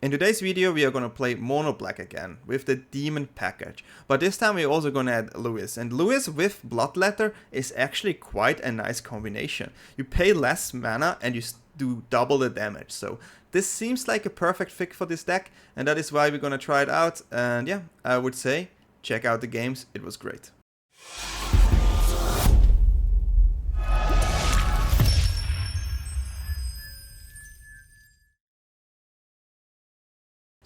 In today's video we are going to play mono black again with the demon package, but this time we're also going to add Lewis, and Lewis with Bloodletter is actually quite a nice combination. You pay less mana and you do double the damage, so this seems like a perfect fit for this deck, and that is why we're going to try it out. And yeah, I would say check out the games, it was great.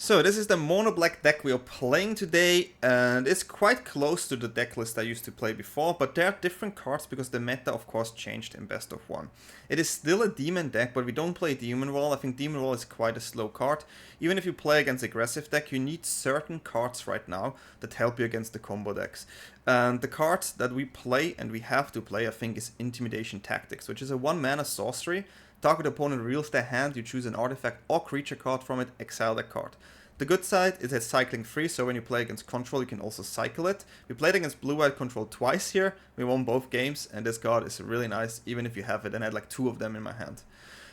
So this is the mono black deck we are playing today, and it's quite close to the deck list I used to play before, but there are different cards because the meta of course changed in best of one. It is still a demon deck, but we don't play Demon Wall. I think Demon Wall is quite a slow card. Even if you play against aggressive deck, you need certain cards right now that help you against the combo decks. And the cards that we play and we have to play, I think, is Intimidation Tactics, which is a 1 mana sorcery. Target opponent reveals their hand, you choose an artifact or creature card from it, exile that card. The good side is it's cycling free, so when you play against control you can also cycle it. We played against blue-white control twice here, we won both games, and this card is really nice even if you have it, and I had like 2 of them in my hand.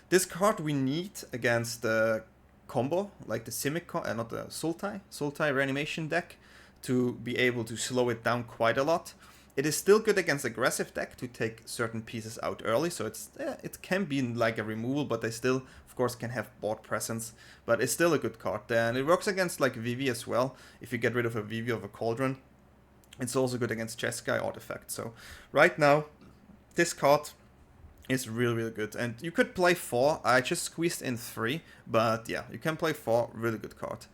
This card we need against the combo, like the Simic, not the Sultai reanimation deck, to be able to slow it down quite a lot. It is still good against aggressive deck to take certain pieces out early, so it can be like a removal, but they still, of course, can have board presence. But it's still a good card there, and it works against like Vivi as well. If you get rid of a Vivi of a Cauldron, it's also good against Jeskai artifact. So right now, this card is really good, and you could play 4. I just squeezed in 3, but yeah, you can play 4. Really good card.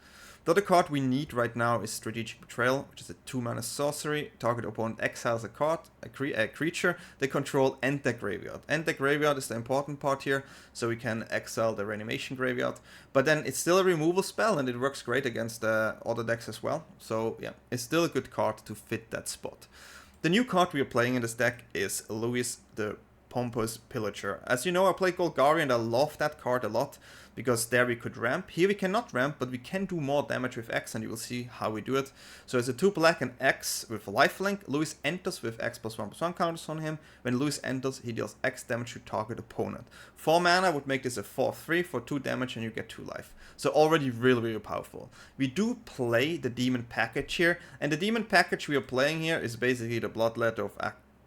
The other card we need right now is Strategic Betrayal, which is a 2 mana sorcery. Target opponent exiles a card, a creature they control, and their graveyard. And their graveyard is the important part here, so we can exile the reanimation graveyard. But then it's still a removal spell, and it works great against other decks as well. So yeah, it's still a good card to fit that spot. The new card we are playing in this deck is Louis the Pompous Pillager. As you know, I play Golgari and I love that card a lot, because there we could ramp. Here we cannot ramp, but we can do more damage with X, and you will see how we do it. So it's a 2 black and X with lifelink. Louis enters with X+1/+1 counters on him. When Louis enters, he deals X damage to target opponent. 4 mana would make this a 4/3 for 2 damage, and you get 2 life. So already really powerful. We do play the demon package here, and the demon package we are playing here is basically the Bloodletter of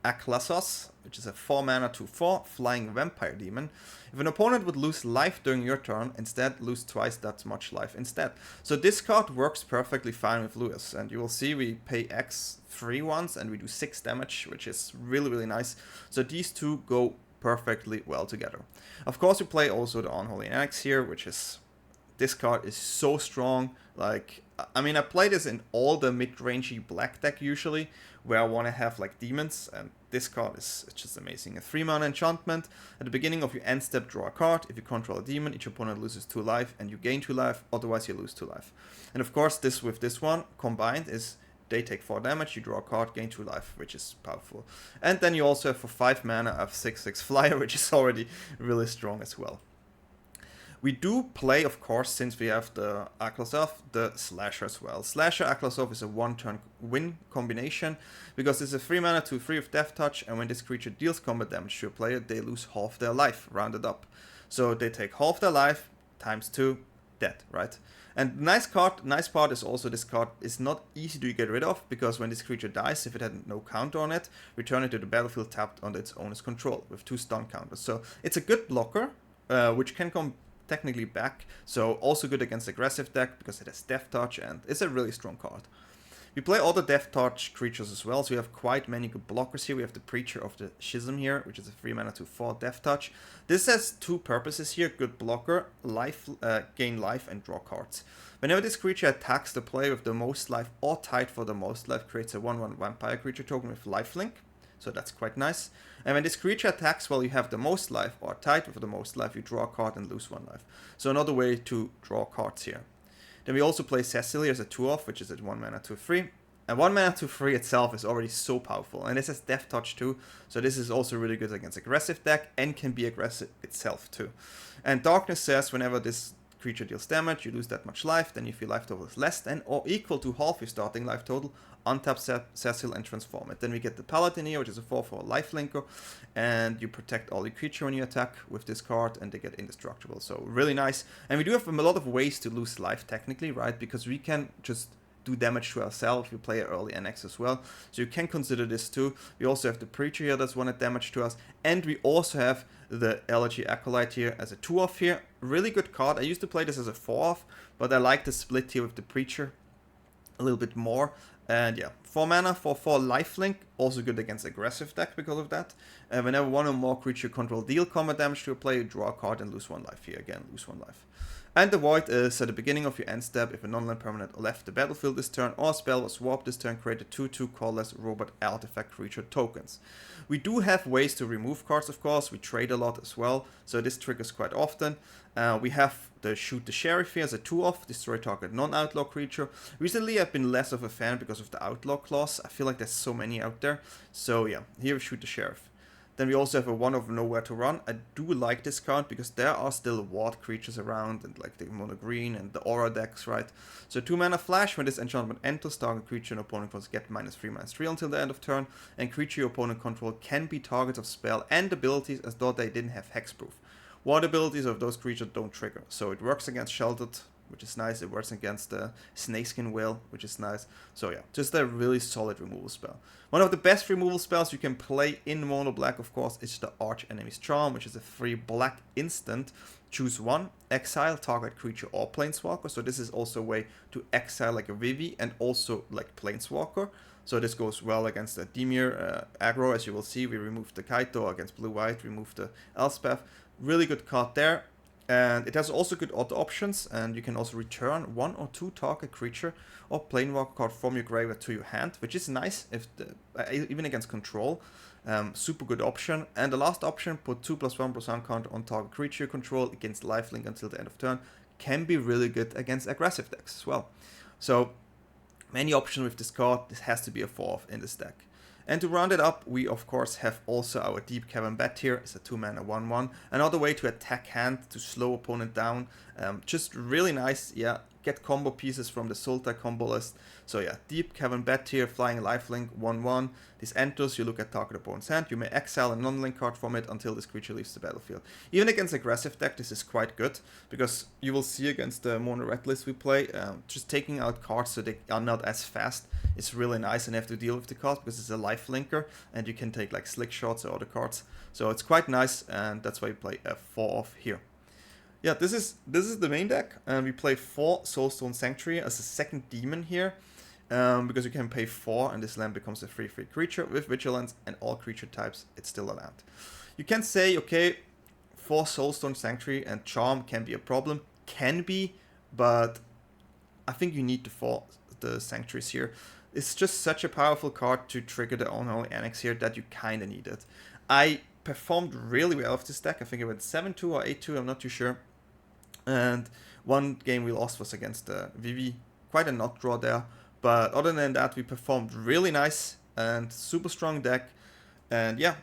Aklasos, which is a 4 mana 2/4 flying vampire demon. If an opponent would lose life during your turn, instead lose twice that much life instead. So this card works perfectly fine with Lewis, and you will see we pay X 3 once and we do 6 damage, which is really nice. So these two go perfectly well together. Of course we play also the Unholy Annex here, which is, this card is so strong. Like, I mean, I play this in all the mid-rangey black deck usually, where I want to have like demons, and this card is just amazing. A 3 mana enchantment. At the beginning of your end step, draw a card. If you control a demon, each opponent loses 2 life and you gain 2 life, otherwise you lose 2 life. And of course this with this one combined is they take 4 damage, you draw a card, gain 2 life, which is powerful. And then you also have for 5 mana a 6/6 flyer, which is already really strong as well. We do play, of course, since we have the Aklasos, the Slasher as well. Slasher Aklasos is a 1-turn win combination, because it's a 3 mana 2/3 of Death Touch, and when this creature deals combat damage to a player, they lose half their life, rounded up. So they take half their life, times 2, dead, right? And nice part is also this card is not easy to get rid of, because when this creature dies, if it had no counter on it, return it to the battlefield tapped under its owner's control, with 2 stun counters. So it's a good blocker, which can come technically back, so also good against aggressive deck because it has Death Touch, and it's a really strong card. We play all the Death Touch creatures as well, so we have quite many good blockers here. We have the Preacher of the Schism here, which is a 3 mana 2/4 Death Touch. This has 2 purposes here: good blocker, life, gain life, and draw cards. Whenever this creature attacks the player with the most life or tied for the most life, creates a 1/1 vampire creature token with lifelink. So that's quite nice. And when this creature attacks while you have the most life or tied with the most life, you draw a card and lose 1 life. So another way to draw cards here. Then we also play Cecil as a 2/off, which is at 1 mana 2/3. And 1 mana 2/3 itself is already so powerful. And this has Death Touch too. So this is also really good against aggressive deck and can be aggressive itself too. And Darkness says whenever this creature deals damage, you lose that much life, then if your life total is less than or equal to half your starting life total, untap Cecil and transform it. Then we get the Paladin here, which is a 4/4 lifelinker, and you protect all your creature when you attack with this card, and they get indestructible. So really nice. And we do have a lot of ways to lose life technically, right? Because we can just do damage to ourselves. We play an early Annex as well, so you can consider this too. We also have the Preacher here that's 1 damage to us, and we also have the Elegy Acolyte here as a 2-off here. Really good card. I used to play this as a 4-off, but I like the split here with the Preacher a little bit more. And yeah, 4 mana for 4 lifelink, also good against aggressive deck because of that. Whenever 1 or more creature control deal combat damage to a player, you draw a card and lose 1 life here. Again, lose 1 life. And the Void is at the beginning of your end step. If a non-land permanent left the battlefield this turn or a spell was warped this turn, create a 2/2 colorless robot artifact creature tokens. We do have ways to remove cards, of course. We trade a lot as well, so this triggers quite often. We have the Shoot the Sheriff here as a 2-off, destroy target non-outlaw creature. Recently I've been less of a fan because of the outlaw clause. I feel like there's so many out there. So yeah, here we Shoot the Sheriff. Then we also have a 1 of Nowhere to Run. I do like this card because there are still ward creatures around, and like the mono green and the aura decks, right? So 2 mana flash. When this enchantment enters, target creature and opponent controls get -3/-3 until the end of turn, and creature your opponent control can be targets of spell and abilities as though they didn't have hexproof. Ward abilities of those creatures don't trigger, so it works against Sheltered, which is nice. It works against the Snakeskin Whale, which is nice. So yeah, just a really solid removal spell. One of the best removal spells you can play in mono black, of course, is the Archenemy's Charm, which is a 3 black instant. Choose 1, exile target creature or planeswalker. So this is also a way to exile like a Vivi and also like planeswalker. So this goes well against the Dimir aggro. As you will see, we removed the Kaito against blue-white, removed the Elspeth. Really good card there. And it has also good auto options, and you can also return 1 or 2 target creature or planeswalker card from your graveyard to your hand, which is nice if even against control. Super good option. And the last option, put 2+1/+1 counter on target creature control against lifelink until the end of turn. Can be really good against aggressive decks as well. So many options with this card. This has to be a 4-off in this deck. And to round it up, we of course have also our Deep-Cavern Bat here. It's a 2 mana 1/1. Another way to attack hand, to slow opponent down. Just really nice, yeah. Get combo pieces from the Sultai combo list. So yeah, Deep-Cavern Bat here, flying lifelink 1/1. This enters, you look at target opponent's hand. You may exile a non-link card from it until this creature leaves the battlefield. Even against aggressive deck, this is quite good, because you will see against the mono red list we play, just taking out cards so they are not as fast is really nice, and you have to deal with the cards because it's a life linker, and you can take like slick shots or other cards. So it's quite nice, and that's why you play a 4-off here. Yeah, this is the main deck, and we play 4 Soulstone Sanctuary as a second demon here, because you can pay 4 and this land becomes a 3/3 creature with vigilance, and all creature types, it's still a land. You can say, okay, 4 Soulstone Sanctuary and Charm can be a problem, can be, but I think you need the Sanctuaries here. It's just such a powerful card to trigger the Unholy Annex here that you kind of need it. I performed really well with this deck. I think it went 7-2 or 8-2, I'm not too sure. And one game we lost was against Vivi. Quite a nut draw there. But other than that, we performed really nice and super strong deck. And yeah,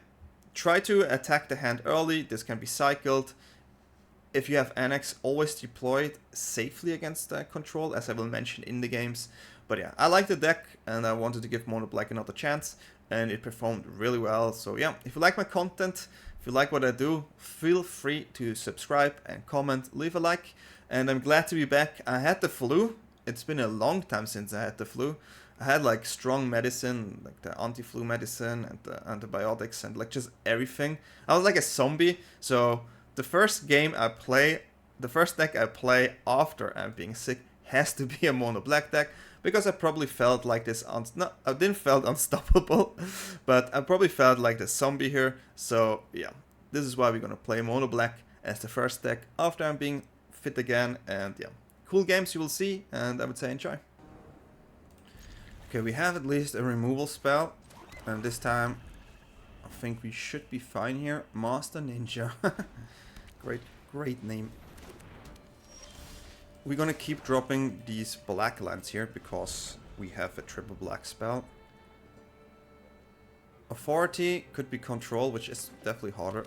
try to attack the hand early. This can be cycled. If you have Annex, always deploy it safely against control, as I will mention in the games. But yeah, I like the deck, and I wanted to give Mono Black another chance, and it performed really well. So yeah, if you like my content, if you like what I do, feel free to subscribe and comment, leave a like, and I'm glad to be back. I had the flu. It's been a long time since I had the flu. I had like strong medicine, like the anti-flu medicine and the antibiotics and like just everything. I was like a zombie. So the first deck I play after I'm being sick has to be a mono black deck, because I probably felt like this, I didn't felt unstoppable, but I probably felt like the zombie here. So yeah, this is why we're gonna play mono black as the first deck after I'm being fit again. And yeah, cool games you will see, and I would say enjoy. Okay, we have at least a removal spell, and this time I think we should be fine here. Master Ninja. Great name. We're gonna keep dropping these black lands here because we have a triple black spell. Authority could be control, which is definitely harder.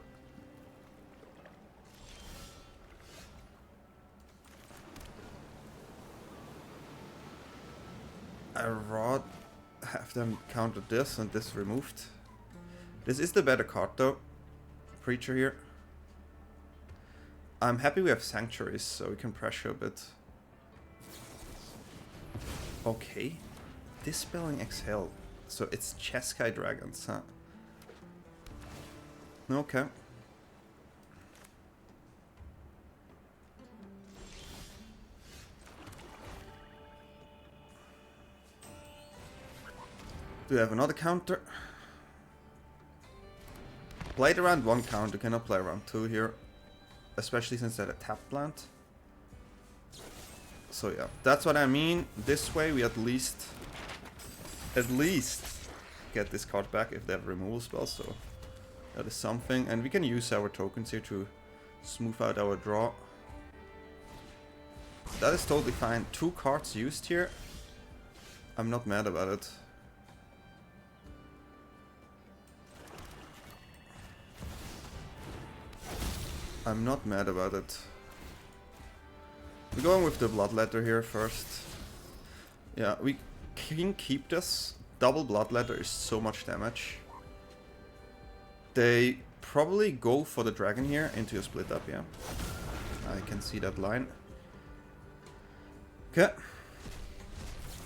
I rather have them counter this and this removed. This is the better card though. Preacher here. I'm happy we have Sanctuaries so we can pressure a bit. Okay. Dispelling Exhale. So it's Cheskai Dragons, huh? Okay. Do we have another counter? Played around 1 counter, cannot play around 2 here. Especially since they're a tap plant. So yeah, that's what I mean. This way we at least get this card back if they have removal spells, so that is something. And we can use our tokens here to smooth out our draw. That is totally fine. 2 cards used here. I'm not mad about it. I'm not mad about it. We're going with the Bloodletter here first. Yeah, we can keep this. Double Bloodletter is so much damage. They probably go for the dragon here into a split up, yeah. I can see that line. Okay.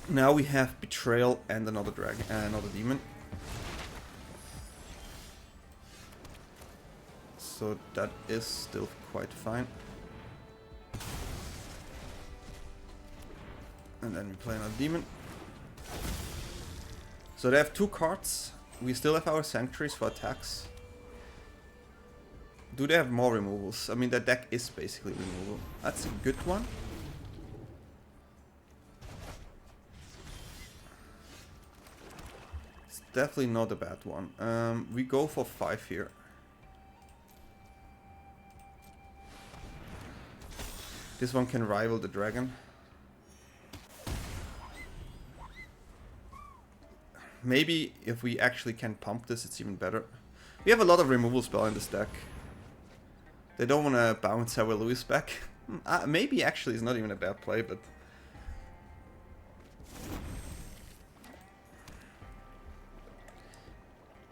Now we have Betrayal and another dragon, another demon. So that is still quite fine. And then we play another demon. So they have 2 cards. We still have our Sanctuaries for attacks. Do they have more removals? I mean, their deck is basically removal. That's a good one. It's definitely not a bad one. We go for 5 here. This one can rival the dragon. Maybe if we actually can pump this, it's even better. We have a lot of removal spell in this deck. They don't want to bounce our Lewis back. Maybe actually it's not even a bad play, but...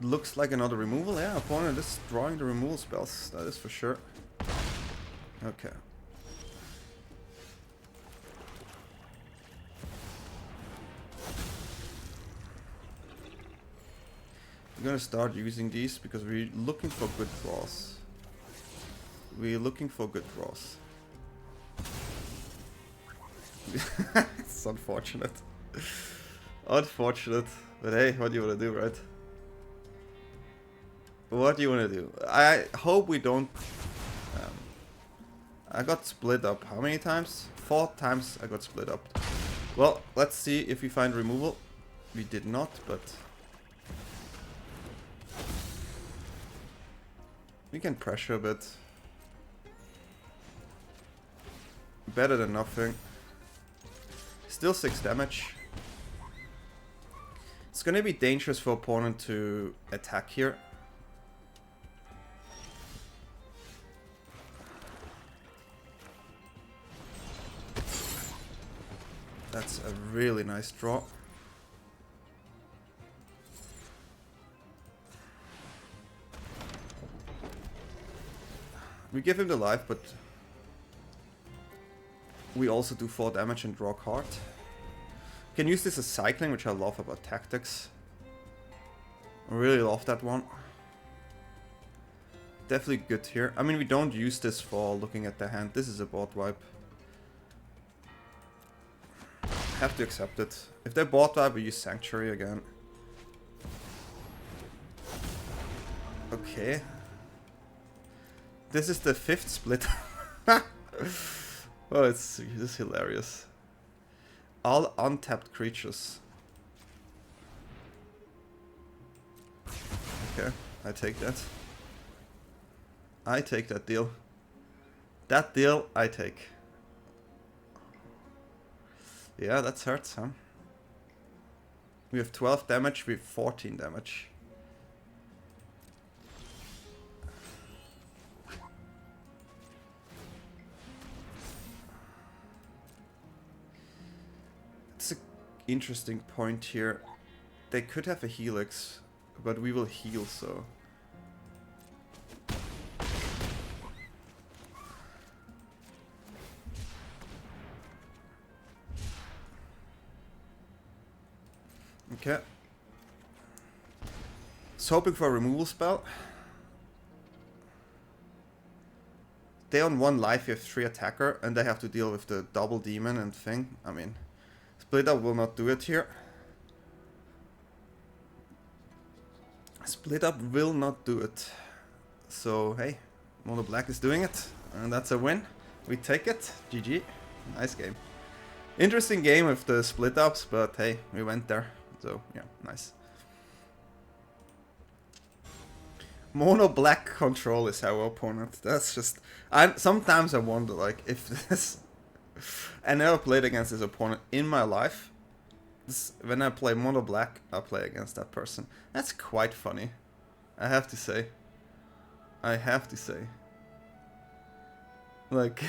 Looks like another removal. Yeah, opponent is drawing the removal spells. That is for sure. Okay. We're gonna start using these because we're looking for good draws. We're looking for good draws. It's unfortunate. Unfortunate. But hey, what do you want to do, right? What do you want to do? I hope we don't... I got split up how many times? 4 times I got split up. Well, let's see if we find removal. We did not, but... We can pressure a bit. Better than nothing. Still 6 damage. It's gonna be dangerous for opponent to attack here. That's a really nice draw. We give him the life, but we also do 4 damage and draw a card. Can use this as cycling, which I love about tactics. I really love that one. Definitely good here. I mean, we don't use this for looking at the hand. This is a board wipe. Have to accept it. If they're board wipe, we use Sanctuary again. Okay. This is the 5th split. Oh, this is hilarious. All untapped creatures. Okay, I take that. I take that deal. That deal, I take. Yeah, that hurts, huh? We have 12 damage, we have 14 damage. interesting point here. They could have a Helix, but we will heal, so... Okay. So hoping for a removal spell. They on 1 life, you have 3 attacker, and they have to deal with the double demon and thing. I mean, split up will not do it here. Split up will not do it. So hey, Mono Black is doing it, and that's a win. We take it. GG. Nice game. Interesting game with the split ups, but hey, we went there. So yeah, nice. Mono Black control is our opponent. That's just... sometimes I wonder, like, if this... I never played against this opponent in my life. When I play Mono Black, I play against that person. That's quite funny. I have to say. Like...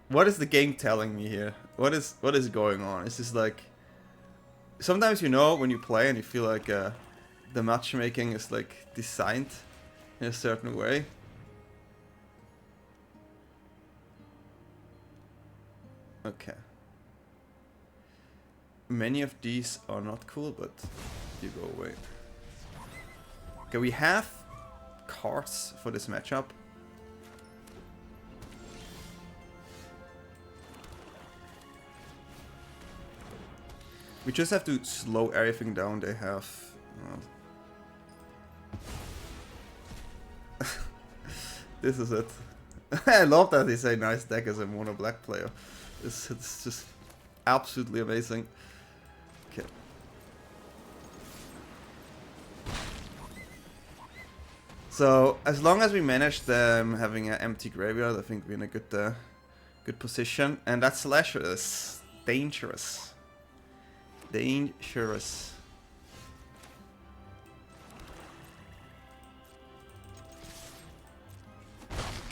what is the game telling me here? What is going on? It's just like... Sometimes you know when you play and you feel like... the matchmaking is like designed in a certain way. Okay. Many of these are not cool, but you go away. Okay, we have cards for this matchup. We just have to slow everything down they have. This is it. I love that they say nice deck as a Mono Black player. It's just absolutely amazing. Okay. So as long as we manage them having an empty graveyard, I think we're in a good position. And that slasher is dangerous. Dangerous.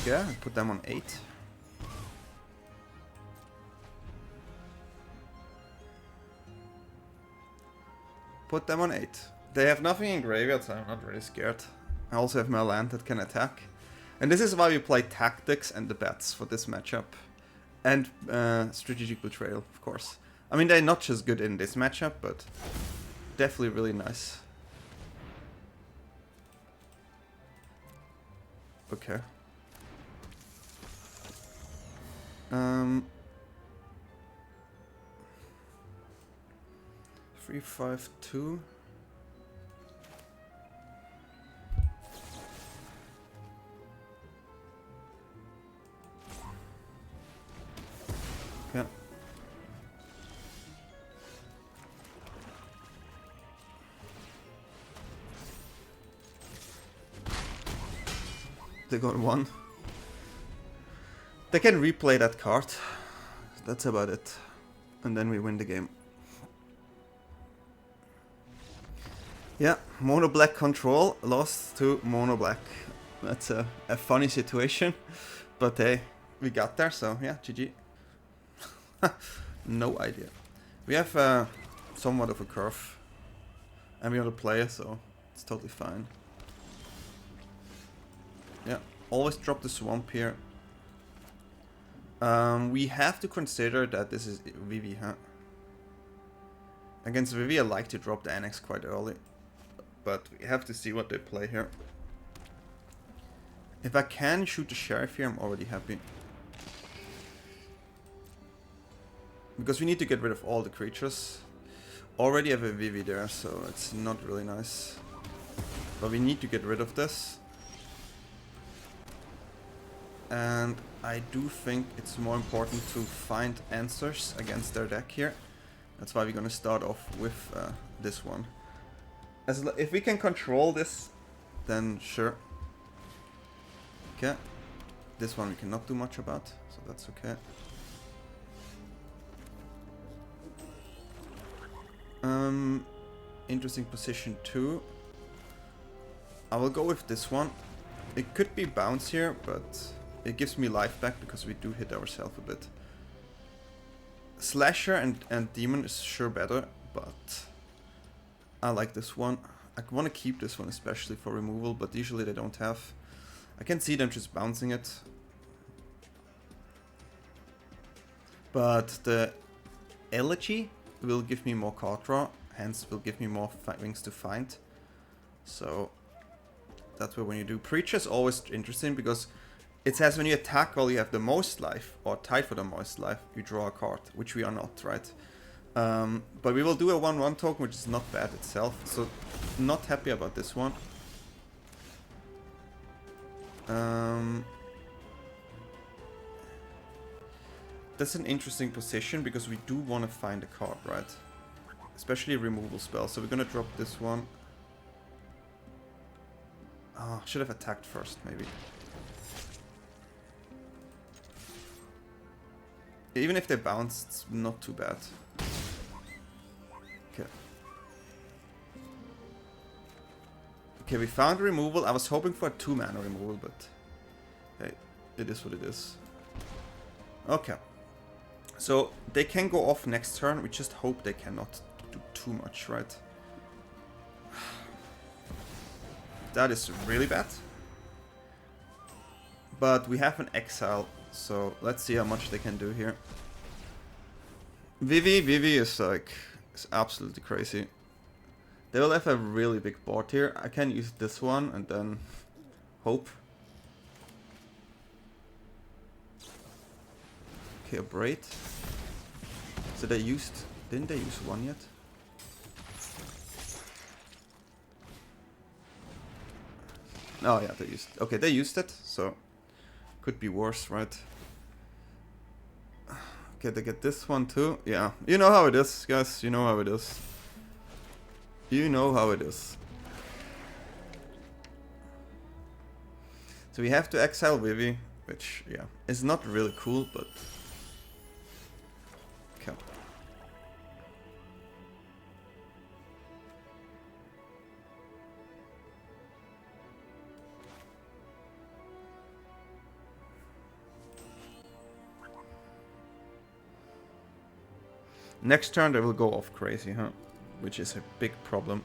Yeah, put them on 8. Put them on 8. They have nothing in graveyard, so I'm not really scared. I also have my land that can attack. And this is why we play Tactics and the Bats for this matchup. And Strategic Betrayal, of course. I mean, they're not just good in this matchup, but definitely really nice. Okay. 3-5-2. Yeah. They got 1. They can replay that card. That's about it. And then we win the game. Yeah, Mono Black control lost to Mono Black. That's a funny situation. But hey, we got there, so yeah, GG. No idea. We have somewhat of a curve. Every other player, so it's totally fine. Yeah, always drop the swamp here. We have to consider that this is Vivi, huh? Against Vivi, I like to drop the Annex quite early. But we have to see what they play here. If I can shoot the Sheriff here, I'm already happy. Because we need to get rid of all the creatures. Already have a Vivi there, so it's not really nice. But we need to get rid of this. And I do think it's more important to find answers against their deck here. That's why we're gonna start off with this one. If we can control this, then sure. Okay. This one we cannot do much about, so that's okay. Interesting position too. I will go with this one. It could be bounce here, but it gives me life back because we do hit ourselves a bit. Slasher and Demon is sure better, but I like this one. I want to keep this one especially for removal, but usually they don't have. I can see them just bouncing it. But the Elegy will give me more card draw, hence will give me more wings to find. So that's where when you do Preacher is always interesting, because it says when you attack while you have the most life, or tied for the most life, you draw a card, which we are not, right? But we will do a 1/1 token, which is not bad itself, so not happy about this one. That's an interesting position, because we do want to find a card, right? Especially a removal spell, so we're gonna drop this one. Oh, should have attacked first, maybe. Even if they bounce, it's not too bad. Okay. Okay, we found a removal. I was hoping for a 2-mana removal, but hey, it is what it is. Okay. So they can go off next turn. We just hope they cannot do too much, right? That is really bad. But we have an exile, so let's see how much they can do here. Vivi is like, is absolutely crazy. They will have a really big board here. I can use this one and then hope. Okay, a braid. So they used, didn't they use one yet? Oh yeah, they used, okay, they used it, so could be worse, right? Okay, they get this one too. Yeah, you know how it is, guys. You know how it is. You know how it is. So we have to exile Vivi, which, yeah, is not really cool, but... Okay. Next turn they will go off crazy, huh? Which is a big problem.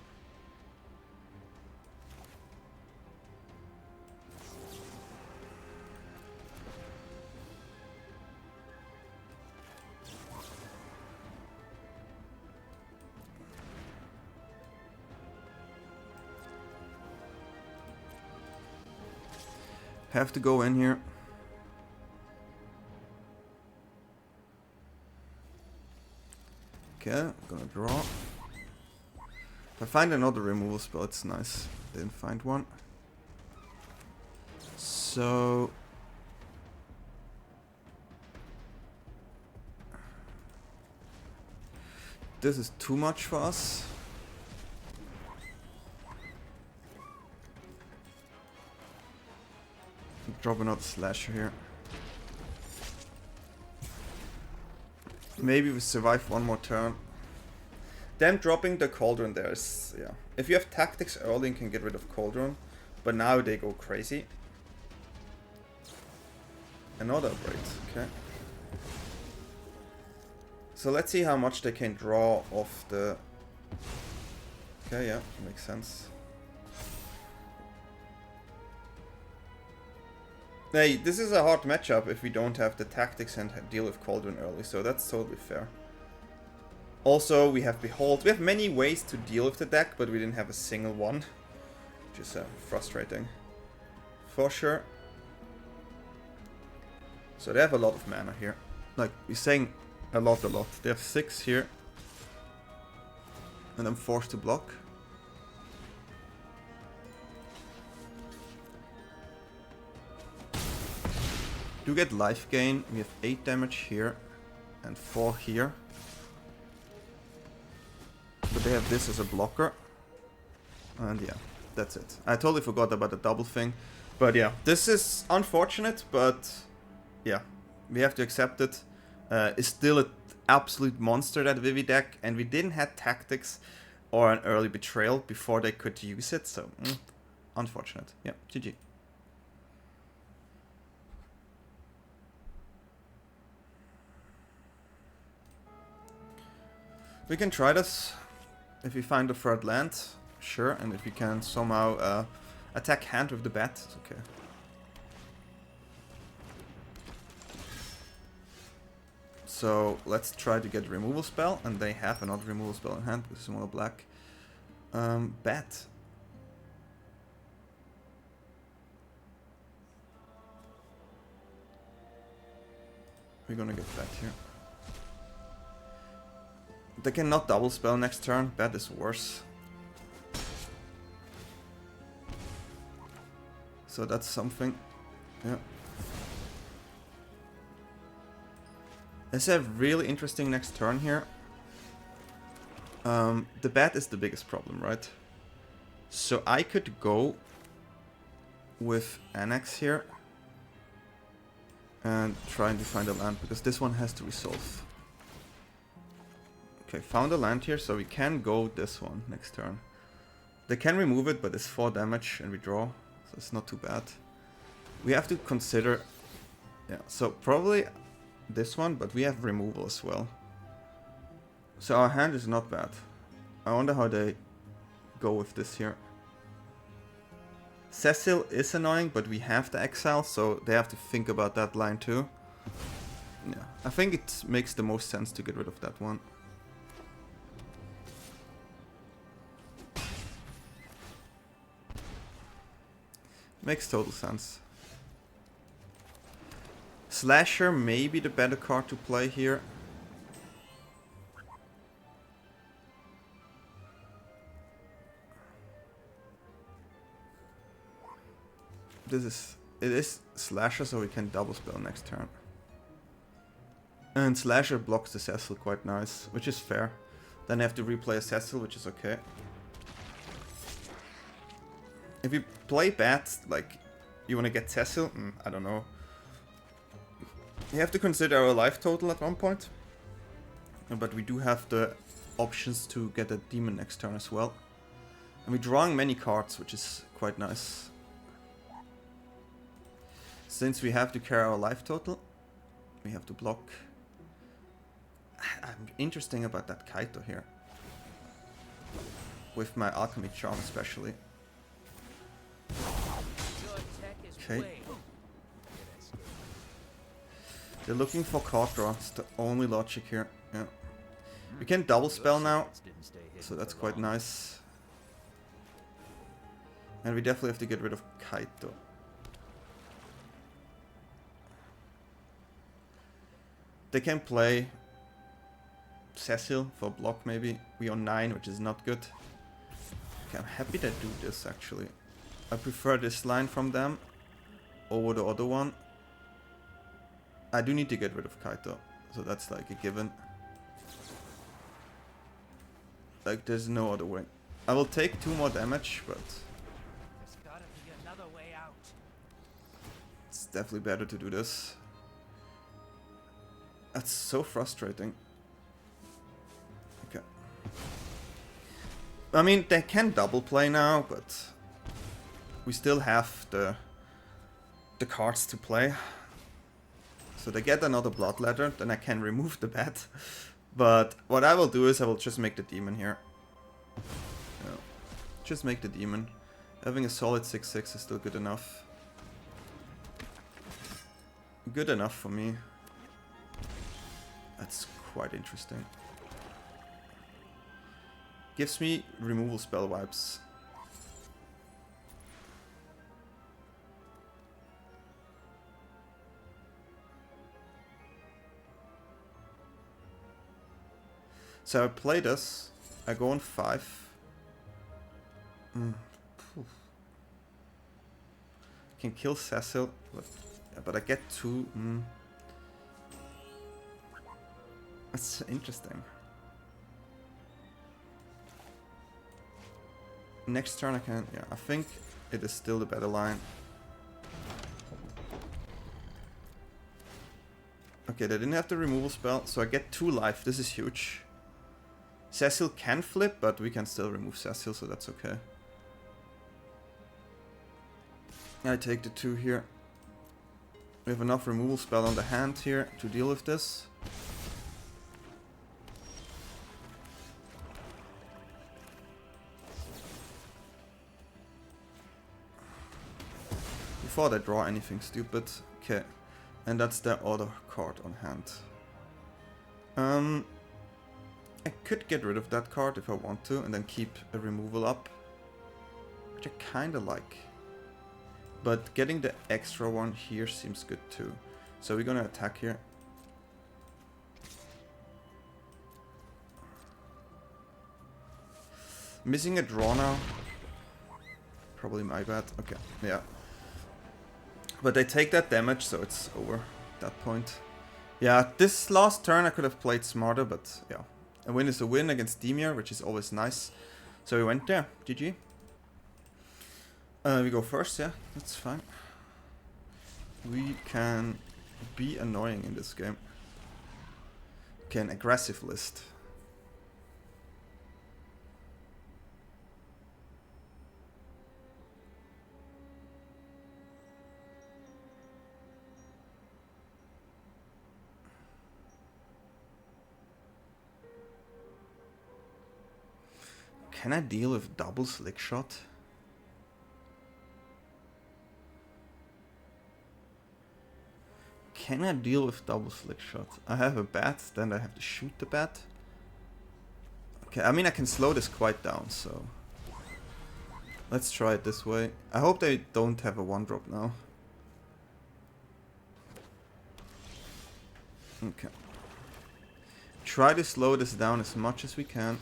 Have to go in here. Okay, I'm gonna draw. If I find another removal spell, it's nice. Didn't find one. So... this is too much for us. Drop another slasher here. Maybe we survive one more turn. Them dropping the Cauldron there is, yeah. If you have tactics early, you can get rid of Cauldron. But now they go crazy. Another braid, okay. So let's see how much they can draw off the... Okay, yeah, makes sense. Hey, this is a hard matchup if we don't have the tactics and deal with Cauldron early, so that's totally fair. Also, we have Behold. We have many ways to deal with the deck, but we didn't have a single one. Which is frustrating. For sure. So they have a lot of mana here. Like, we're saying a lot. They have 6 here. And I'm forced to block. Do get life gain. We have 8 damage here. And 4 here. But they have this as a blocker. And yeah, that's it. I totally forgot about the double thing. But yeah, this is unfortunate, but yeah, we have to accept it. It's still an absolute monster, that Vivi deck, and we didn't have tactics or an early betrayal before they could use it, so unfortunate. Yeah, GG. We can try this. If we find the third land, sure. And if we can somehow attack hand with the bat, it's okay. So let's try to get a removal spell, and they have another removal spell in hand with smaller black. Bat. We're gonna get bat here. They cannot double spell next turn. Bat is worse. So that's something. Yeah. It's a really interesting next turn here. The bat is the biggest problem, right? So I could go with Annex here and trying to find a land, because this one has to resolve. Okay, found a land here, so we can go this one next turn. They can remove it, but it's 4 damage and we draw, so it's not too bad. We have to consider, yeah, so probably this one, but we have removal as well. So our hand is not bad. I wonder how they go with this here. Cecil is annoying, but we have the exile, so they have to think about that line too. Yeah, I think it makes the most sense to get rid of that one. Makes total sense. Slasher may be the better card to play here. It is Slasher, so we can double spell next turn. And Slasher blocks the Cecil quite nice, which is fair. Then I have to replay a Cecil, which is okay. If you play Bat, like, you want to get Cecil? I don't know. You have to consider our life total at one point. But we do have the options to get a demon next turn as well. And we're drawing many cards, which is quite nice. Since we have to carry our life total, we have to block. I'm interesting about that Kaito here. With my Alchemy Charm especially. Okay. They're looking for card draw. It's the only logic here. Yeah. We can double spell now, so that's quite nice. And we definitely have to get rid of Kaito. They can play Cecil for block maybe. We on 9, which is not good. Okay, I'm happy they do this actually. I prefer this line from them over the other one. I do need to get rid of Kaito, so that's like a given. Like, there's no other way. I will take 2 more damage, but there's gotta be another way out. It's definitely better to do this. That's so frustrating. Okay. I mean, they can double play now, but we still have the cards to play. So they get another Bloodletter, then I can remove the bat. But what I will do is I will just make the demon here. Yeah. Just make the demon. Having a solid 6/6 is still good enough. Good enough for me. That's quite interesting. Gives me removal spell vibes. So I play this, I go on 5. Can kill Cecil, but I get 2. That's interesting. Next turn I can, yeah, I think it is still the better line. Okay, they didn't have the removal spell, so I get 2 life, this is huge. Cecil can flip, but we can still remove Cecil, so that's okay. I take the 2 here. We have enough removal spell on the hand here to deal with this. before they draw anything stupid. Okay. And that's their other card on hand. I could get rid of that card if I want to, and then keep a removal up. Which I kinda like. But getting the extra one here seems good too. So we're gonna attack here. Missing a draw now. Probably my bad. Okay, yeah. But they take that damage, so it's over at that point. Yeah, this last turn I could have played smarter, but yeah. A win is a win against Demir, which is always nice. So we went there. GG. We go first, yeah. That's fine. We can be annoying in this game. Okay, an aggressive list. Can I deal with double slick shot? Can I deal with double slick shot? I have a bat, then I have to shoot the bat. Okay, I mean I can slow this quite down, so let's try it this way. I hope they don't have a 1-drop now. Okay. Try to slow this down as much as we can.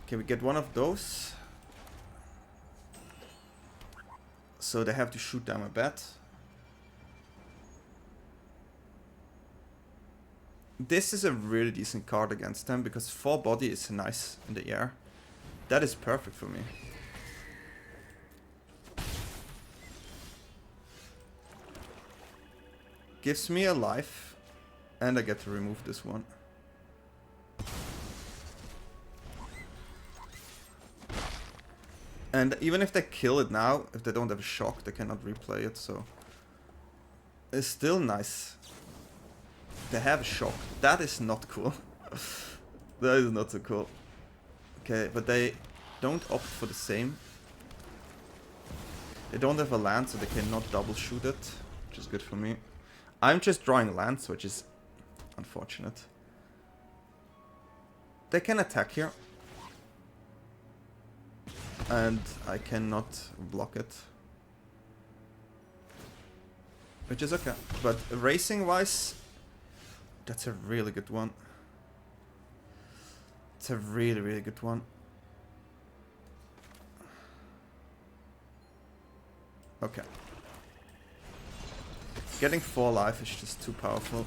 Okay, we get one of those. So they have to shoot down a bat. This is a really decent card against them because 4 body is nice in the air. That is perfect for me. Gives me a life and I get to remove this one. And even if they kill it now, if they don't have a shock, they cannot replay it, so it's still nice. They have a shock. That is not cool. That is not so cool. Okay, but they don't opt for the same. They don't have a land, so they cannot double shoot it, which is good for me. I'm just drawing lands, which is unfortunate. They can attack here. And I cannot block it. Which is okay. But racing wise, that's a really good one. It's a really, really good one. Okay. Getting 4 life is just too powerful.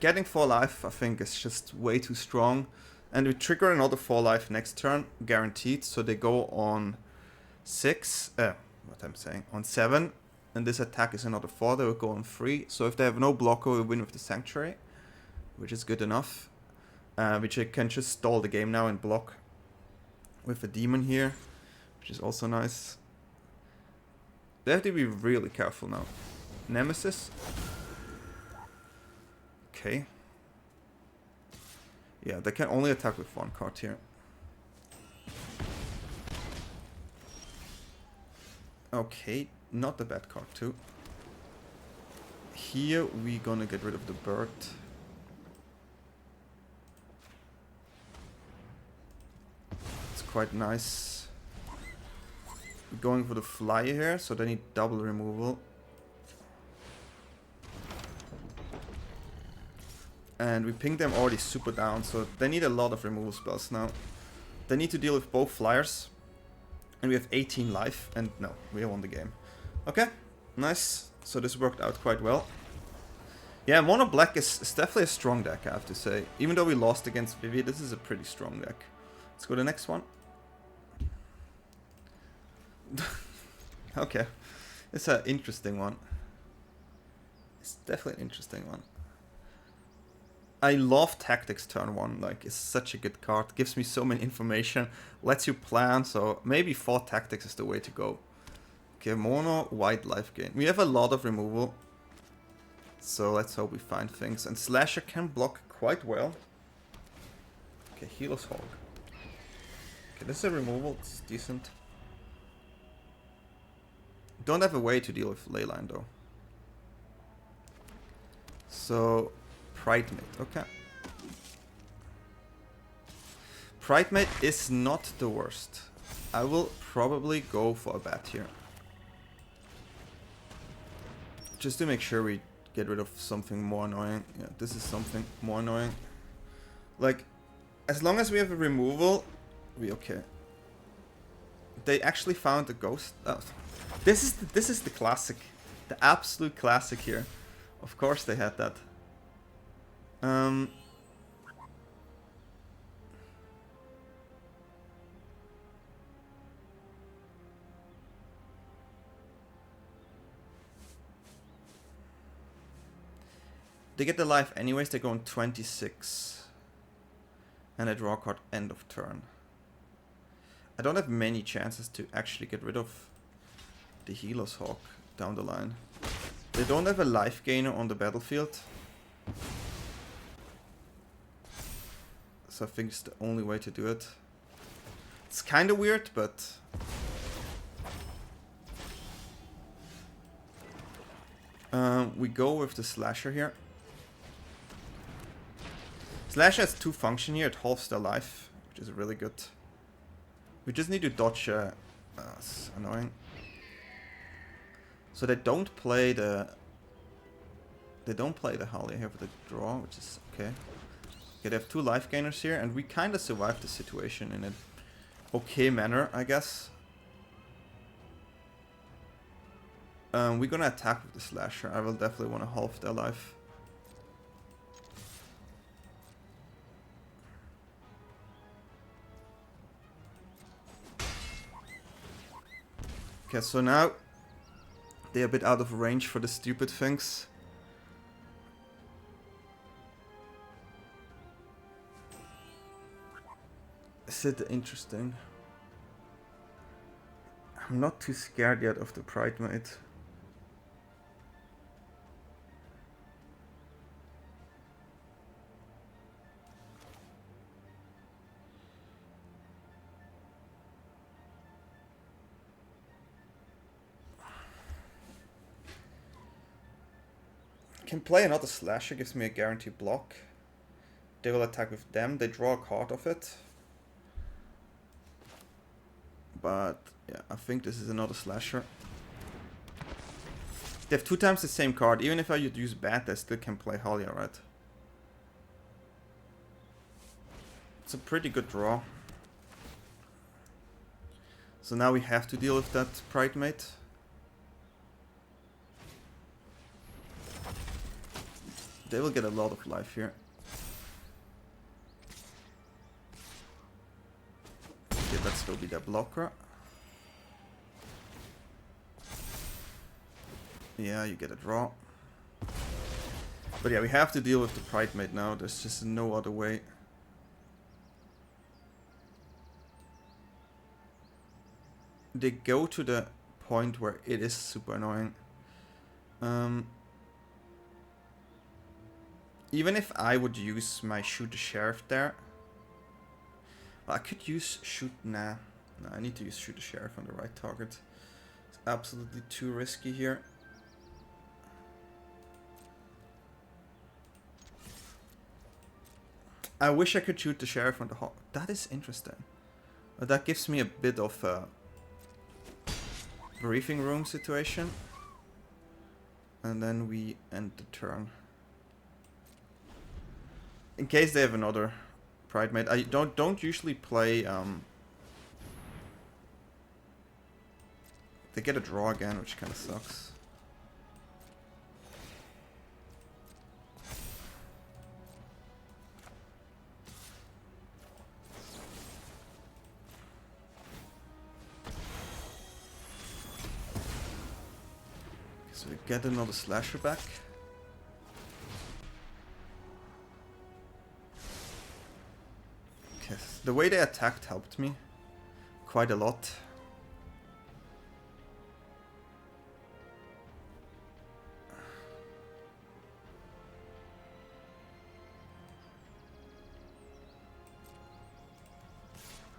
Getting 4 life, I think, is just way too strong. And we trigger another 4 life next turn, guaranteed. So they go on 6, on 7. And this attack is another 4, they will go on 3. So if they have no blocker, we win with the Sanctuary, which is good enough. Which I can just stall the game now and block with a demon here, which is also nice. They have to be really careful now. Nemesis. Okay. Yeah, they can only attack with 1 card here. Okay, not a bad card too. Here we gonna get rid of the bird. It's quite nice. We're going for the fly here, so they need double removal. And we ping them already super down, so they need a lot of removal spells now. They need to deal with both flyers. And we have 18 life, and no, we won the game. Okay, nice. So this worked out quite well. Yeah, Mono Black is definitely a strong deck, I have to say. Even though we lost against Vivi, this is a pretty strong deck. Let's go to the next one. Okay, it's an interesting one. It's definitely an interesting one. I love Tactics turn 1, like, it's such a good card. Gives me so many information, lets you plan, so maybe 4 Tactics is the way to go. Okay, mono, white life gain. We have a lot of removal. So let's hope we find things. And Slasher can block quite well. Okay, Healer's Hog. Okay, this is a removal. It's decent. Don't have a way to deal with Leyline though. So, Pridemate. Okay. Pridemate is not the worst. I will probably go for a bat here. Just to make sure we get rid of something more annoying. Yeah, this is something more annoying. Like, as long as we have a removal, we okay. They actually found a ghost. Oh, this is the classic, the absolute classic here. Of course they had that. They get the life anyways, they go on 26. And I draw a card end of turn. I don't have many chances to actually get rid of the Healer's Hawk down the line. They don't have a life gainer on the battlefield. So I think it's the only way to do it. It's kind of weird, but... we go with the Slasher here. Slasher has 2 function here, it halves their life, which is really good. We just need to dodge, it's annoying. So they don't play the... They don't play the Holly here for the draw, which is okay. Okay, they have 2 life gainers here, and we kind of survived the situation in an okay manner, I guess. We're gonna attack with the Slasher. I will definitely want to halve their life. Okay, so now they're a bit out of range for the stupid things. Is it interesting? I'm not too scared yet of the Pridemate. Can play another Slasher, gives me a guaranteed block. They will attack with them, they draw a card of it. But yeah, I think this is another Slasher. They have 2 times the same card. Even if I would use Bat, they still can play Halia, right? It's a pretty good draw. So now we have to deal with that Pridemate. They will get a lot of life here. Okay, that still be their blocker. Yeah, you get a draw. But yeah, we have to deal with the Pridemate now. There's just no other way. They go to the point where it is super annoying. Even if I would use my Shoot the Sheriff there. Well, I could use Shoot... Nah. No, I need to use Shoot the Sheriff on the right target. It's absolutely too risky here. I wish I could shoot the Sheriff on the hawk. That is interesting. But that gives me a bit of a briefing room situation. And then we end the turn. In case they have another Pridemate. I don't usually play... They get a draw again, which kind of sucks. So we get another Slasher back. Okay, the way they attacked helped me quite a lot.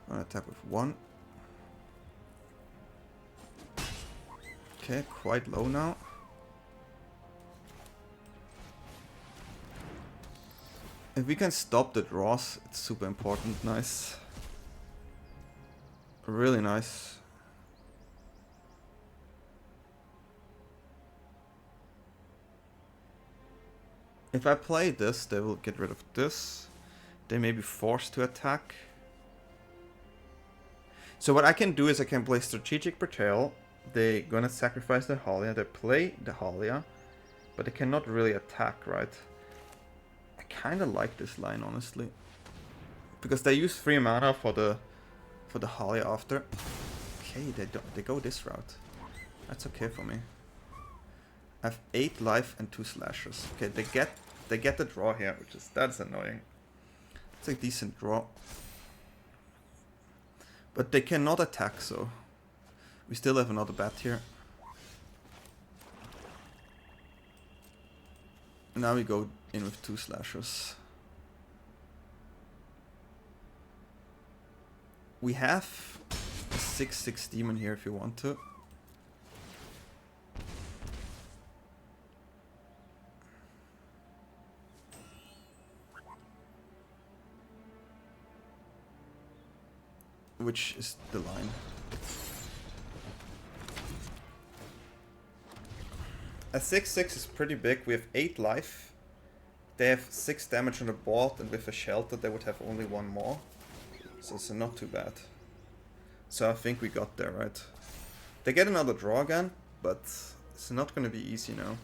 Gonna attack with 1. Okay, quite low now. If we can stop the draws, it's super important. Nice. Really nice. If I play this, they will get rid of this. They may be forced to attack. So what I can do is I can play Strategic Betrayal. They're gonna sacrifice the Halia. They play the Halia, but they cannot really attack, right? I kind of like this line, honestly, because they use 3 mana for the Halia after. Okay, they go this route. That's okay for me. I have 8 life and 2 slashes. Okay, they get the draw here, that's annoying. It's a decent draw. But they cannot attack, so we still have another bat here. Now we go in with 2 slashers. We have a 6/6 demon here if you want to. Which is the line. A 6/6 is pretty big. We have 8 life. They have 6 damage on the board, and with a shelter they would have only 1 more. So it's not too bad. So I think we got there, right? They get another draw again, but it's not going to be easy now.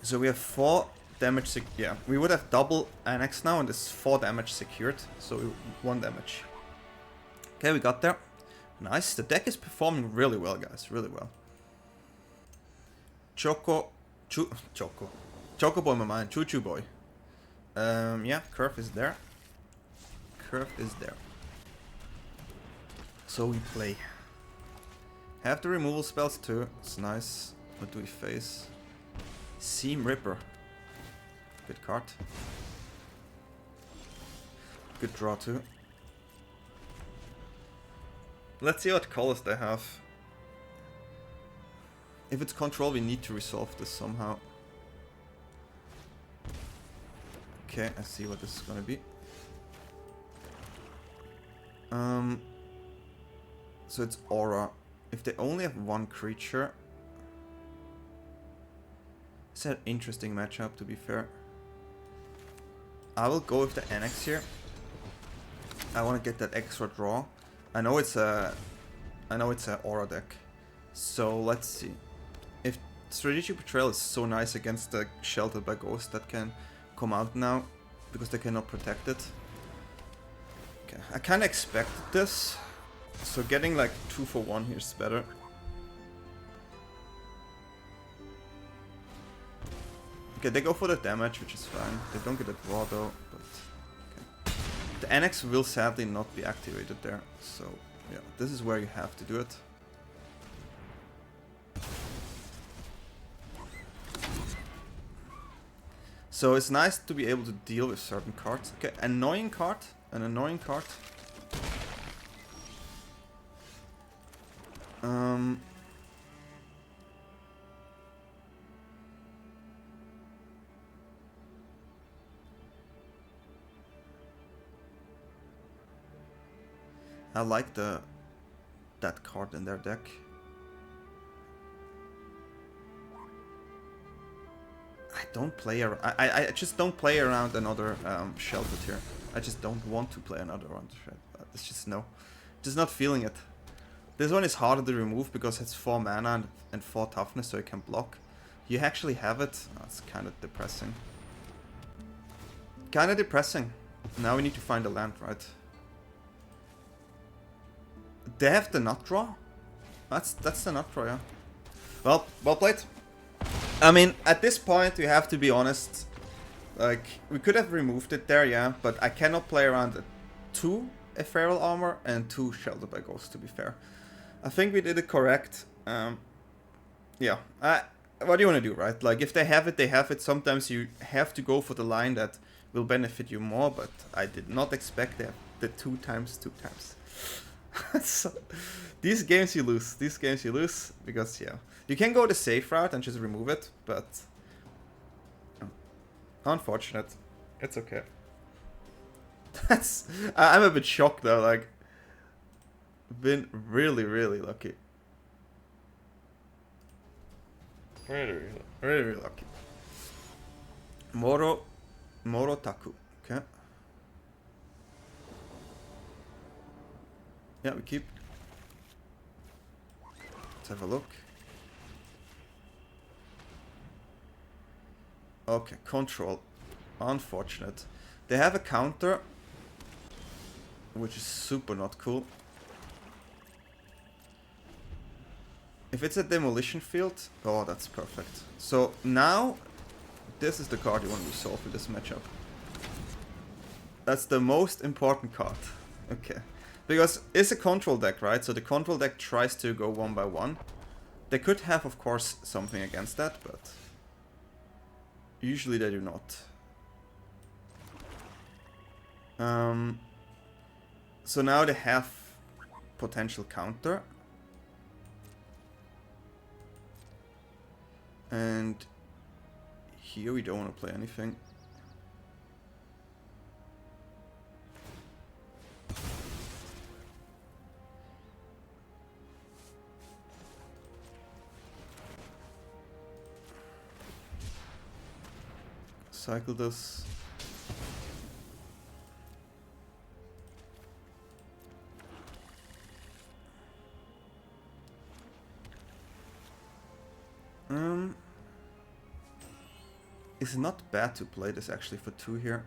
So we have 4 damage. Yeah, we would have double Annex now, and this 4 damage secured. So 1 damage. Okay, we got there. Nice. The deck is performing really well, guys. Really well. Choco boy, my man. Choo boy. Yeah, curve is there. Curve is there. So we play. Have the removal spells too. It's nice. What do we face? Seam Ripper. Good card. Good draw too. Let's see what colors they have. If it's control, we need to resolve this somehow. Okay, I see what this is gonna be. So it's Aura. If they only have 1 creature, it's an interesting matchup, to be fair. I will go with the Annex here. I want to get that extra draw. I know it's a Aura deck. So let's see. If Strategic Betrayal is so nice against the Sheltered by Ghost that can come out now, because they cannot protect it. Okay, I kind of expected this. So getting like 2 for 1 here is better. Okay, they go for the damage, which is fine. They don't get a draw though, but okay. The Annex will sadly not be activated there, so yeah, this is where you have to do it. So it's nice to be able to deal with certain cards. Okay, annoying card, an annoying card. I like that card in their deck. I just don't play around another Sheltered here. I just don't want to play another one. It's just no. Just not feeling it. This one is harder to remove because it's 4 mana and 4 toughness, so you can block. You actually have it. That's kind of depressing. Kind of depressing. Now we need to find a land, right? They have the nut draw? That's the nut draw, yeah. Well played. I mean, at this point, you have to be honest. Like, we could have removed it there, yeah, but I cannot play around 2 Ethereal Armor and 2 Sheltered by Ghost, to be fair. I think we did it correct. Yeah. What do you want to do, right? Like, if they have it, they have it. Sometimes you have to go for the line that will benefit you more, but I did not expect that the 2 times 2 times. So, these games you lose. These games you lose because, yeah. You can go the safe route and just remove it, but unfortunate. It's okay. That's... I'm a bit shocked though, like... Been really, really lucky. Really lucky. Morotaku. Okay. Yeah, we keep. Let's have a look. Okay, control. Unfortunate. They have a counter, which is super not cool. If it's a demolition field, oh, that's perfect. So now, this is the card you want to resolve with this matchup. That's the most important card. Okay. Because it's a control deck, right? So the control deck tries to go 1 by 1. They could have, of course, something against that, but usually they do not. So now they have potential counter. And here we don't want to play anything. Cycle this. It's not bad to play this actually for 2 here.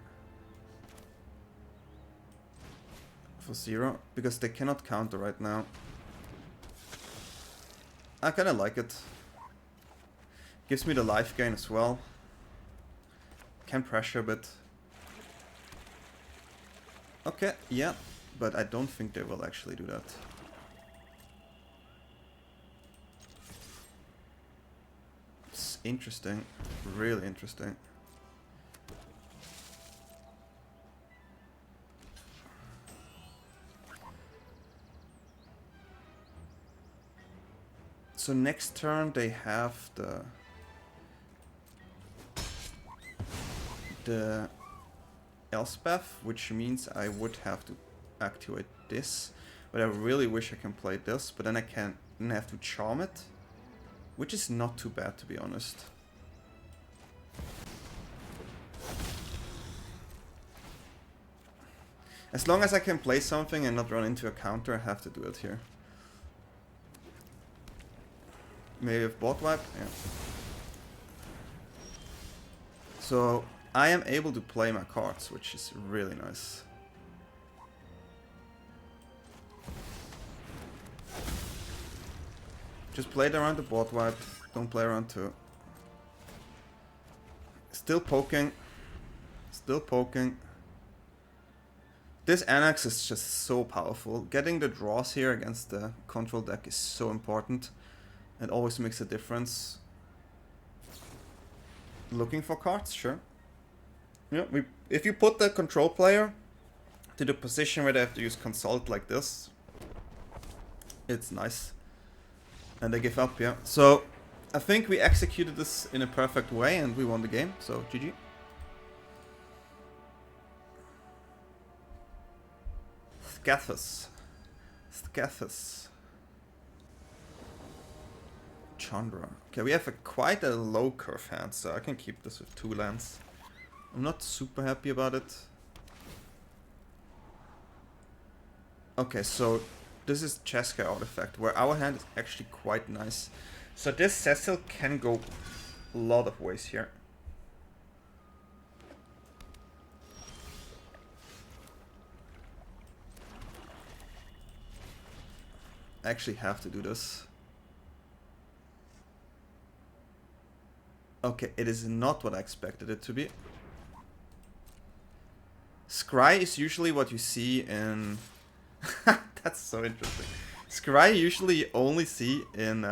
For 0, because they cannot counter right now. I kinda like it. Gives me the life gain as well. Can pressure a bit. Okay, yeah, but I don't think they will actually do that. It's interesting, really interesting. So next turn they have the Elspeth, which means I would have to activate this. But I really wish I can play this, but then I can't, then I have to charm it. Which is not too bad, to be honest. As long as I can play something and not run into a counter, I have to do it here. Maybe with bot wipe? Yeah. So I am able to play my cards, which is really nice. Just play it around the bot wipe, don't play around 2. Still poking. Still poking. This Annex is just so powerful. Getting the draws here against the control deck is so important. It always makes a difference. Looking for cards, sure. Yeah, if you put the control player to the position where they have to use consult like this, it's nice. And they give up, yeah. So, I think we executed this in a perfect way and we won the game, so GG. Scathus. Scathus. Chandra. Okay, we have quite a low curve hand, so I can keep this with 2 lands. I'm not super happy about it. Okay, so this is Cheska artifact, where our hand is actually quite nice. So this Cecil can go a lot of ways here. I actually have to do this. Okay, it is not what I expected it to be. Scry is usually what you see in... That's so interesting. Scry you usually only see in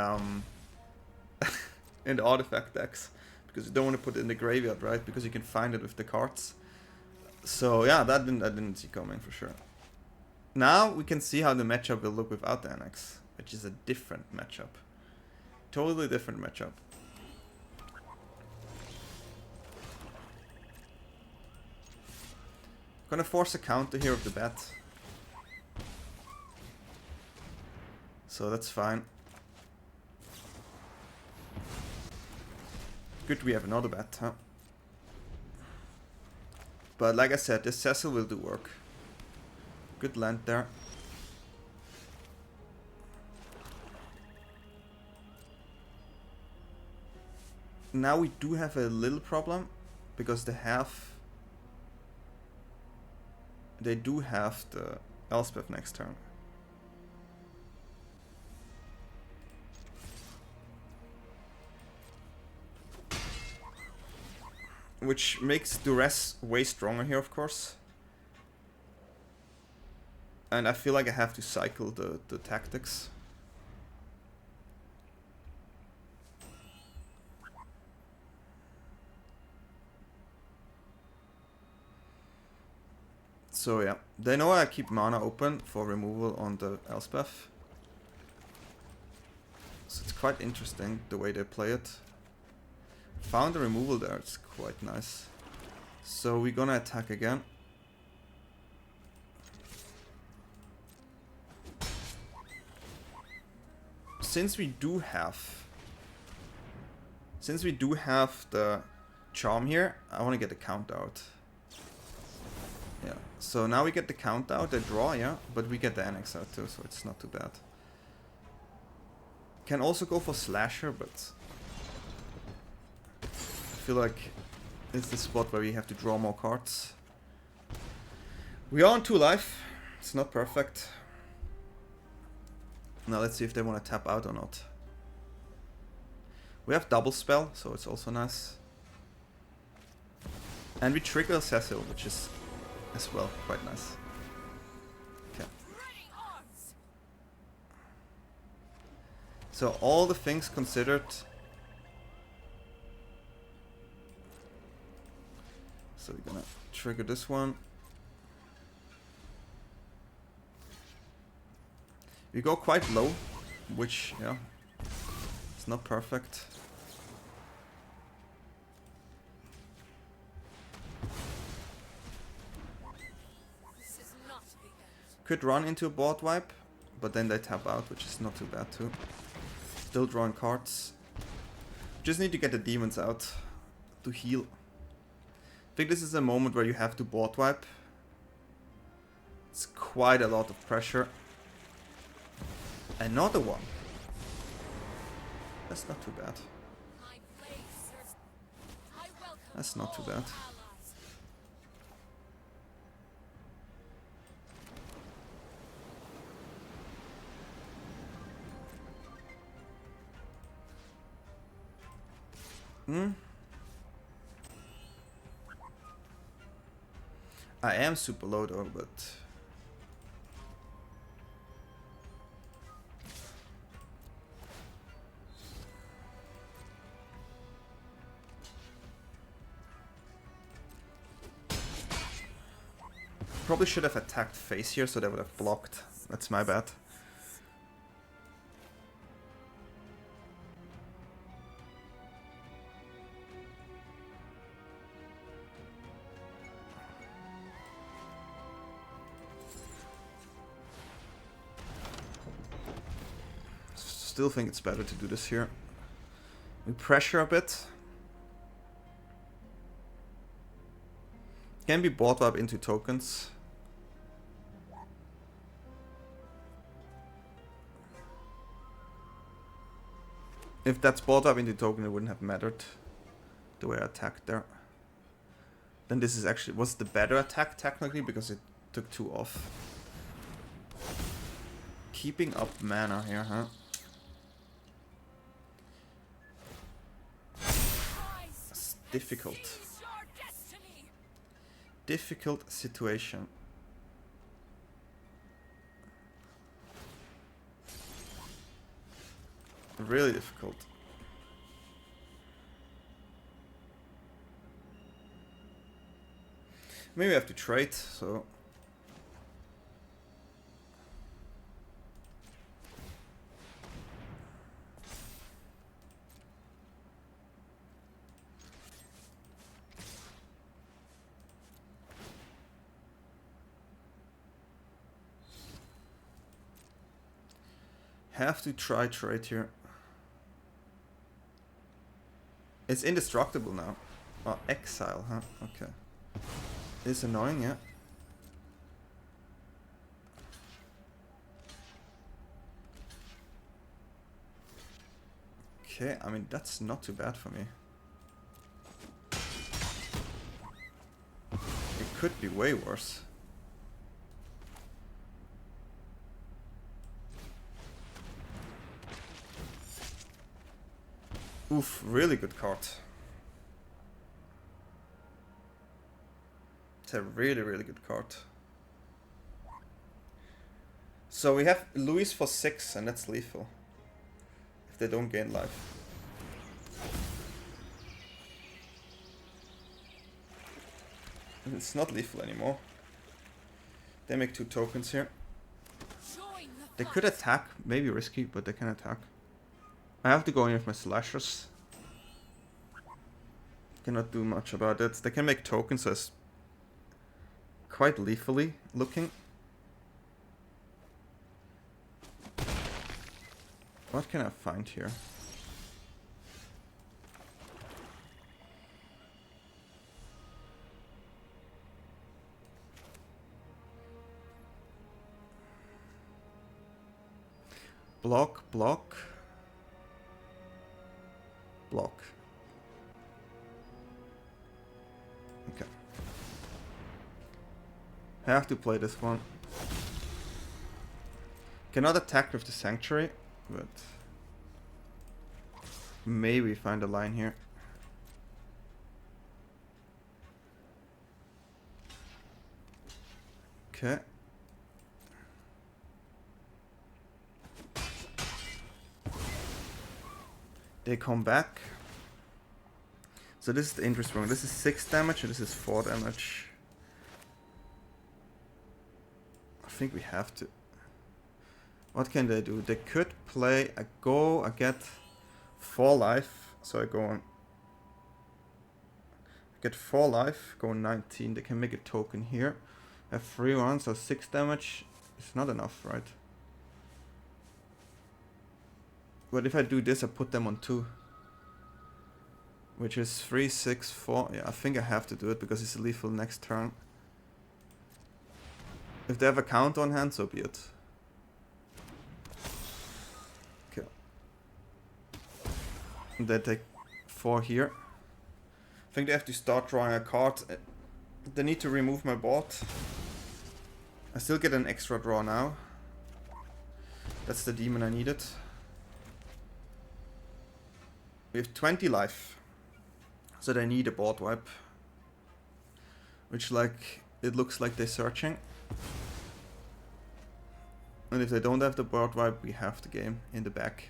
in the artifact decks. Because you don't want to put it in the graveyard, right? Because you can find it with the cards. So yeah, I didn't see coming for sure. Now we can see how the matchup will look without the Annex, which is a different matchup. Totally different matchup. Gonna force a counter here with the bat. So that's fine. Good, we have another bat, huh? But like I said, this Cecil will do work. Good land there. Now we do have a little problem because they do have the Elspeth next turn. Which makes Duress way stronger here, of course. And I feel like I have to cycle the tactics. So yeah, they know I keep mana open for removal on the Elspeth. So it's quite interesting the way they play it. Found the removal there, it's quite nice. So we're gonna attack again. Since we do have the charm here, I want to get the count out. Yeah, so now we get the count out, the draw, yeah, but we get the Annex out too, so it's not too bad. Can also go for Slasher, but I feel like it's the spot where we have to draw more cards. We are on 2 life, it's not perfect. Now let's see if they want to tap out or not. We have double spell, so it's also nice. And we trigger Cecil, which is as well quite nice. Okay. So all the things considered. So we're gonna trigger this one. We go quite low, which, yeah, it's not perfect. Could run into a board wipe, but then they tap out, which is not too bad too. Still drawing cards. Just need to get the demons out to heal. I think this is a moment where you have to board wipe. It's quite a lot of pressure. Another one. That's not too bad. That's not too bad. I am super low though, but probably should have attacked face here so they would have blocked. That's my bad. Still think it's better to do this here. We pressure a bit. Can be bought up into tokens. If that's bought up into token, it wouldn't have mattered the way I attacked there. Then this is actually was the better attack technically because it took 2 off. Keeping up mana here, huh? It's difficult. Difficult situation. Really difficult. Maybe I have to trade, so... Have to try trade here. It's indestructible now. Oh, exile, huh? Okay. It's annoying, yeah. Okay, I mean, that's not too bad for me. It could be way worse. Oof, really good card. It's a really, really good card. So we have Louis for 6, and that's lethal. If they don't gain life. It's not lethal anymore. They make 2 tokens here. They could attack, maybe risky, but they can attack. I have to go in with my slashers. Cannot do much about it. They can make tokens as quite lethally looking. What can I find here? Block, block. Block. Okay. I have to play this one. Cannot attack with the Sanctuary, but maybe find a line here. Okay. They come back. So this is the interesting one. This is 6 damage and this is 4 damage. I think we have to. What can they do? They could play a go, I get 4 life. So I go on. I get 4 life, go 19. They can make a token here. I have 3 1, so 6 damage. It's not enough, right? But if I do this, I put them on 2. Which is 3, 6, 4. Yeah, I think I have to do it because it's lethal next turn. If they have a counter on hand, so be it. Okay. And they take 4 here. I think they have to start drawing a card. They need to remove my board. I still get an extra draw now. That's the demon I needed. We have 20 life, so they need a board wipe, which like it looks like they're searching, and if they don't have the board wipe, we have the game in the back.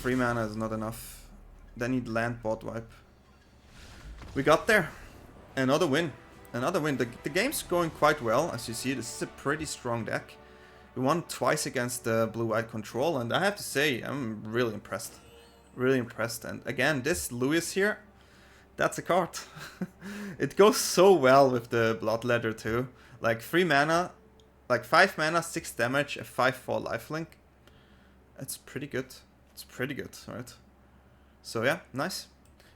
3 mana is not enough. They need land board wipe. We got there. Another win. Another win. The game's going quite well, as you see. This is a pretty strong deck. We won twice against the blue-white control, and I have to say, I'm really impressed. Really impressed. And again, this Louis here, that's a card. It goes so well with the Bloodletter too. Like 3 mana, like 5 mana, 6 damage, a 5/4 lifelink. That's pretty good. It's pretty good, right? So yeah, nice.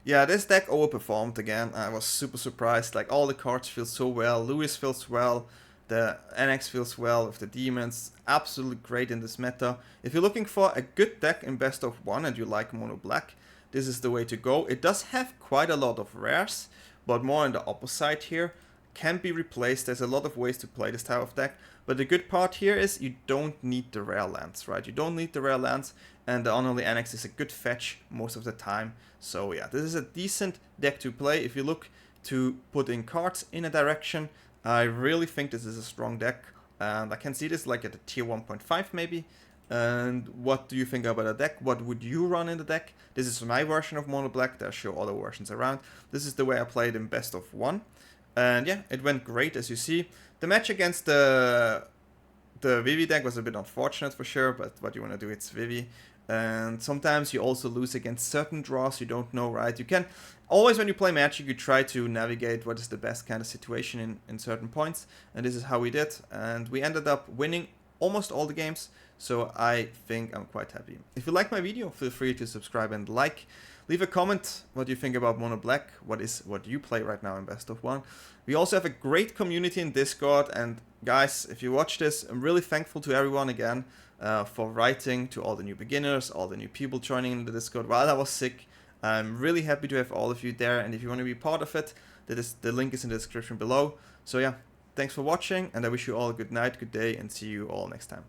Yeah, this deck overperformed again. I was super surprised. Like all the cards feel so well. Louis feels well. The Annex feels well with the demons. Absolutely great in this meta. If you're looking for a good deck in best of 1 and you like mono black, this is the way to go. It does have quite a lot of rares, but more on the opposite here. Can be replaced. There's a lot of ways to play this type of deck. But the good part here is you don't need the rare lands, right? You don't need the rare lands, and the Unholy Annex is a good fetch most of the time. So yeah, this is a decent deck to play. If you look to put in cards in a direction, I really think this is a strong deck, and I can see this like at a tier 1.5 maybe. And what do you think about the deck? What would you run in the deck? This is my version of mono black. There show other versions around. This is the way I played in best of 1. And yeah, it went great, as you see. The match against the Vivi deck was a bit unfortunate for sure, but what you want to do, it's Vivi. And sometimes you also lose against certain draws you don't know, right? You can always, when you play Magic, you try to navigate what is the best kind of situation in certain points. And this is how we did. And we ended up winning almost all the games. So I think I'm quite happy. If you like my video, feel free to subscribe and like. Leave a comment what you think about mono black. What you play right now in best of 1. We also have a great community in Discord. And guys, if you watch this, I'm really thankful to everyone again for writing, to all the new beginners, all the new people joining in the Discord while I was sick. I'm really happy to have all of you there. And if you want to be part of it, the link is in the description below. So yeah, thanks for watching, and I wish you all a good night, good day, and see you all next time.